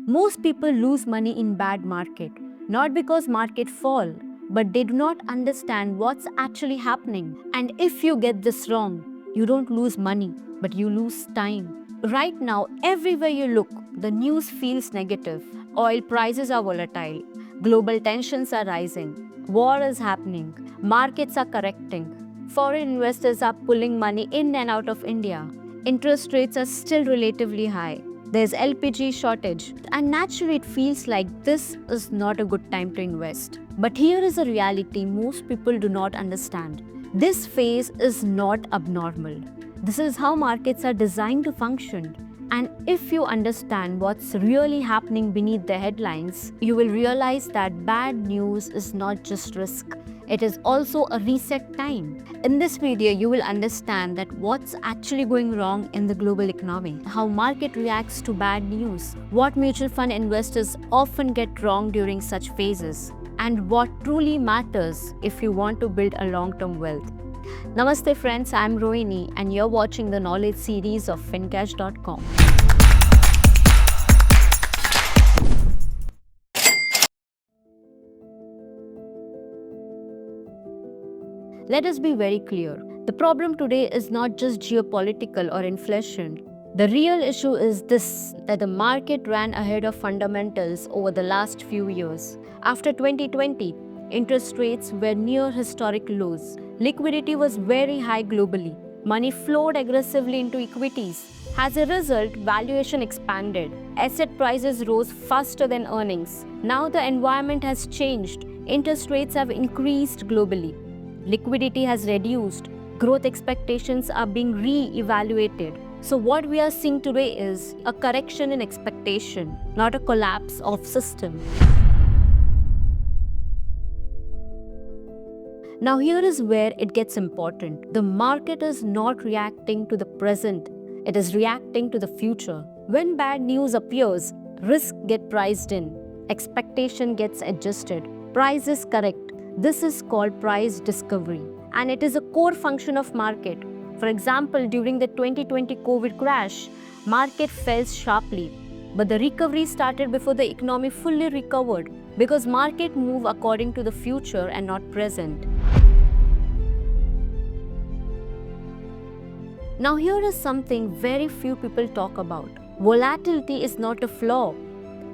Most people lose money in bad market, not because market fall, but they do not understand what's actually happening. And if you get this wrong, you don't lose money, but you lose time. Right now, everywhere you look, the news feels negative. Oil prices are volatile, global tensions are rising, war is happening, markets are correcting, foreign investors are pulling money in and out of India, interest rates are still relatively high. There's LPG shortage, and naturally it feels like this is not a good time to invest. But here is a reality most people do not understand. This phase is not abnormal. This is how markets are designed to function. And if you understand what's really happening beneath the headlines, you will realize that bad news is not just risk. It is also a reset time. In this video, you will understand that what's actually going wrong in the global economy, how market reacts to bad news, what mutual fund investors often get wrong during such phases, and what truly matters if you want to build a long-term wealth. Namaste friends, I'm Rohini and you're watching the knowledge series of fincash.com. Let us be very clear. The problem today is not just geopolitical or inflation. The real issue is this, that the market ran ahead of fundamentals over the last few years. After 2020, interest rates were near historic lows. Liquidity was very high globally. Money flowed aggressively into equities. As a result, valuation expanded. Asset prices rose faster than earnings. Now the environment has changed. Interest rates have increased globally. Liquidity has reduced. Growth expectations are being re-evaluated. So what we are seeing today is a correction in expectation, not a collapse of system. Now here is where it gets important. The market is not reacting to the present. It is reacting to the future. When bad news appears, risk gets priced in. Expectation gets adjusted. Prices correct. This is called price discovery, and it is a core function of market. For example, during the 2020 COVID crash, market fell sharply, but the recovery started before the economy fully recovered because market move according to the future and not present. Now here is something very few people talk about. Volatility is not a flaw,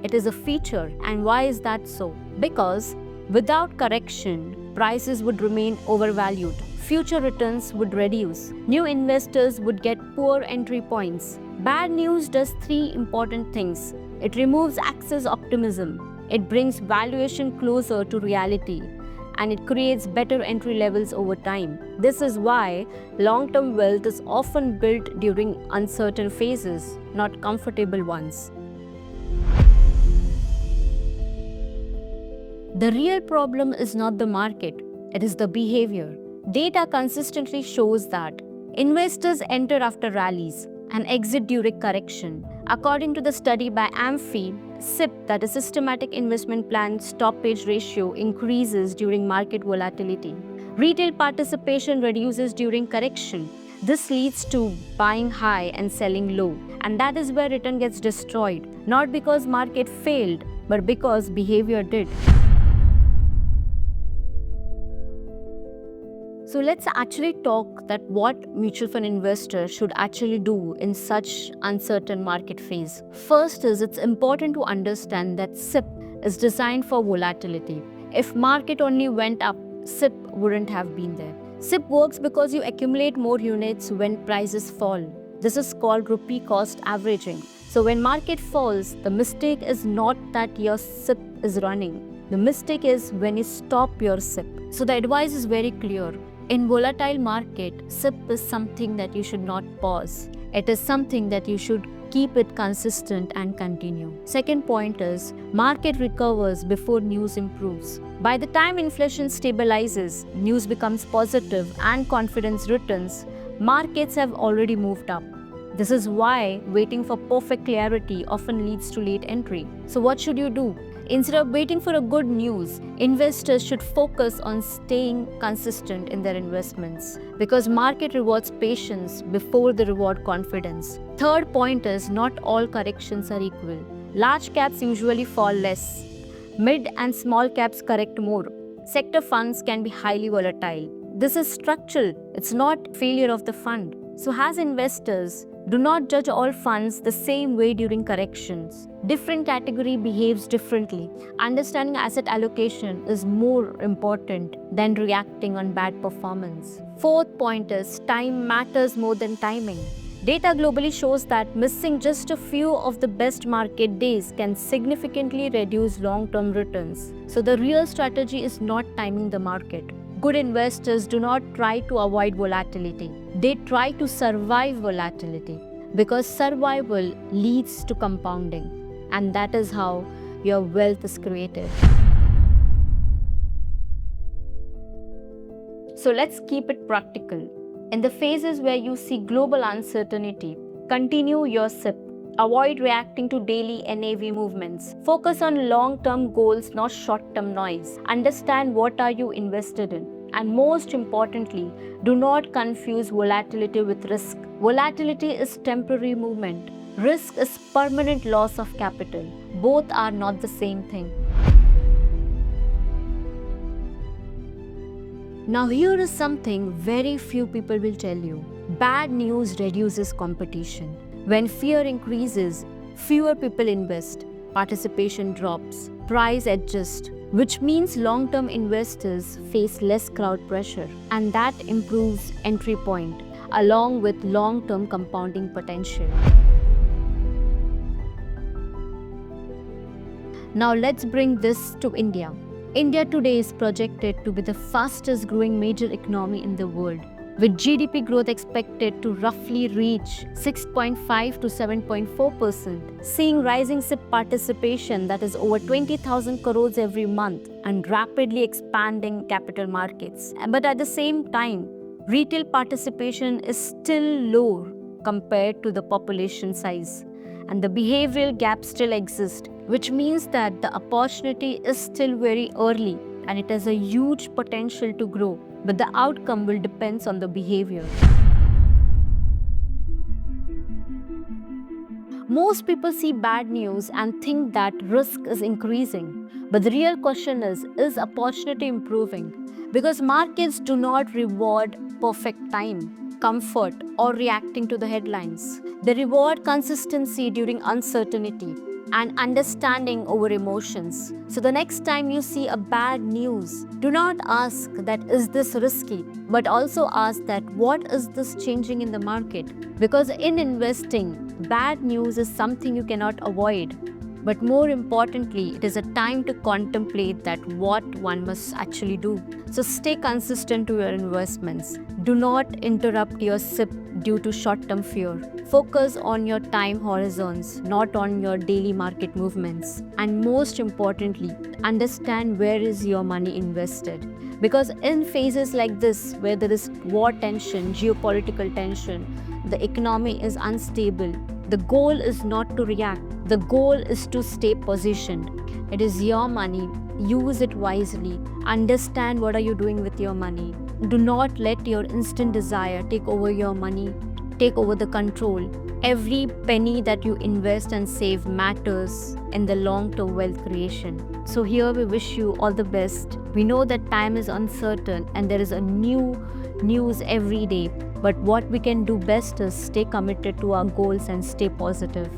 it is a feature. And why is that so? Because without correction, prices would remain overvalued. Future returns would reduce. New investors would get poor entry points. Bad news does three important things. It removes excess optimism. It brings valuation closer to reality. And it creates better entry levels over time. This is why long-term wealth is often built during uncertain phases, not comfortable ones. The real problem is not the market, it is the behavior. Data consistently shows that investors enter after rallies and exit during correction. According to the study by AMFI, SIP, that is Systematic Investment Plan Stoppage Ratio, increases during market volatility. Retail participation reduces during correction. This leads to buying high and selling low, and that is where return gets destroyed, not because market failed, but because behavior did. So let's actually talk that what mutual fund investors should actually do in such uncertain market phase. First is it's important to understand that SIP is designed for volatility. If market only went up, SIP wouldn't have been there. SIP works because you accumulate more units when prices fall. This is called rupee cost averaging. So when market falls, the mistake is not that your SIP is running. The mistake is when you stop your SIP. So the advice is very clear. In volatile market, SIP is something that you should not pause. It is something that you should keep it consistent and continue. Second point is, market recovers before news improves. By the time inflation stabilizes, news becomes positive and confidence returns, markets have already moved up. This is why waiting for perfect clarity often leads to late entry. So what should you do? Instead of waiting for a good news, investors should focus on staying consistent in their investments because market rewards patience before they reward confidence. Third point is not all corrections are equal. Large caps usually fall less. Mid and small caps correct more. Sector funds can be highly volatile. This is structural, it's not failure of the fund. So as investors, do not judge all funds the same way during corrections. Different category behaves differently. Understanding asset allocation is more important than reacting on bad performance. Fourth point is time matters more than timing. Data globally shows that missing just a few of the best market days can significantly reduce long-term returns. So the real strategy is not timing the market. Good investors do not try to avoid volatility. They try to survive volatility because survival leads to compounding, and that is how your wealth is created. So let's keep it practical. In the phases where you see global uncertainty, continue your SIP. Avoid reacting to daily NAV movements. Focus on long-term goals, not short-term noise. Understand what are you invested in. And most importantly, do not confuse volatility with risk. Volatility is temporary movement. Risk is permanent loss of capital. Both are not the same thing. Now here is something very few people will tell you. Bad news reduces competition. When fear increases, fewer people invest, participation drops, price adjusts, which means long-term investors face less crowd pressure, and that improves entry point along with long-term compounding potential. Now let's bring this to India. India today is projected to be the fastest growing major economy in the world, with GDP growth expected to roughly reach 6.5 to 7.4%, seeing rising SIP participation that is over 20,000 crores every month and rapidly expanding capital markets. But at the same time, retail participation is still low compared to the population size, and the behavioral gap still exists, which means that the opportunity is still very early and it has a huge potential to grow, but the outcome will depend on the behavior. Most people see bad news and think that risk is increasing, but the real question is opportunity improving? Because markets do not reward perfect time, comfort, or reacting to the headlines. They reward consistency during uncertainty and understanding over emotions. So the next time you see a bad news, do not ask that is this risky, but also ask that what is this changing in the market? Because in investing, bad news is something you cannot avoid. But more importantly, it is a time to contemplate that what one must actually do. So stay consistent to your investments. Do not interrupt your SIP due to short-term fear. Focus on your time horizons, not on your daily market movements. And most importantly, understand where is your money invested. Because in phases like this, where there is war tension, geopolitical tension, the economy is unstable, the goal is not to react. The goal is to stay positioned. It is your money. Use it wisely. Understand what are you doing with your money. Do not let your instant desire take over your money, take over the control. Every penny that you invest and save matters in the long-term wealth creation. So here we wish you all the best. We know that time is uncertain and there is a new news every day. But what we can do best is stay committed to our goals and stay positive.